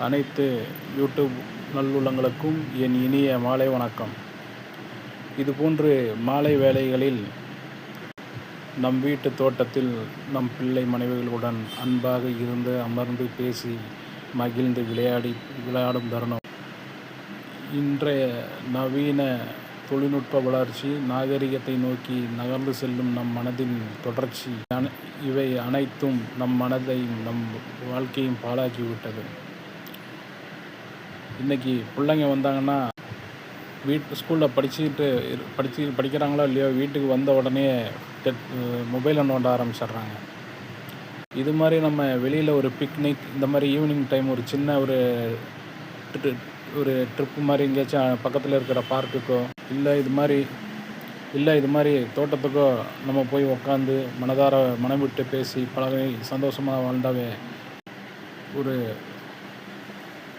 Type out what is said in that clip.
அனைத்து யூடியூப் நல்லுள்ளங்களுக்கும் என் இனிய மாலை வணக்கம். இதுபோன்று மாலை வேளைகளில் நம் வீட்டு தோட்டத்தில் நம் பிள்ளை மனைவிகளுடன் அன்பாக இருந்து அமர்ந்து பேசி மகிழ்ந்து விளையாடும் தருணம். இன்றைய நவீன தொழில்நுட்ப வளர்ச்சி நாகரிகத்தை நோக்கி நகர்ந்து செல்லும் நம் மனதின் தொடர்ச்சி இவை அனைத்தும் நம் மனதையும் நம் வாழ்க்கையும் பாழாக்கிவிட்டது. இன்றைக்கி பிள்ளைங்க வந்தாங்கன்னா ஸ்கூலில் படிக்கிறாங்களோ இல்லையோ, வீட்டுக்கு வந்த உடனே மொபைலை நோண்ட ஆரம்பிச்சிட்றாங்க. இது மாதிரி நம்ம வெளியில் ஒரு பிக்னிக், இந்த மாதிரி ஈவினிங் டைம் ஒரு சின்ன ஒரு ட்ரிப்பு மாதிரி எங்கேயாச்சும் பக்கத்தில் இருக்கிற பார்க்குக்கோ இல்லை இது மாதிரி தோட்டத்துக்கோ நம்ம போய் உக்காந்து மனம் விட்டு பேசி பழகி சந்தோஷமாக வாழ்ந்தாவே ஒரு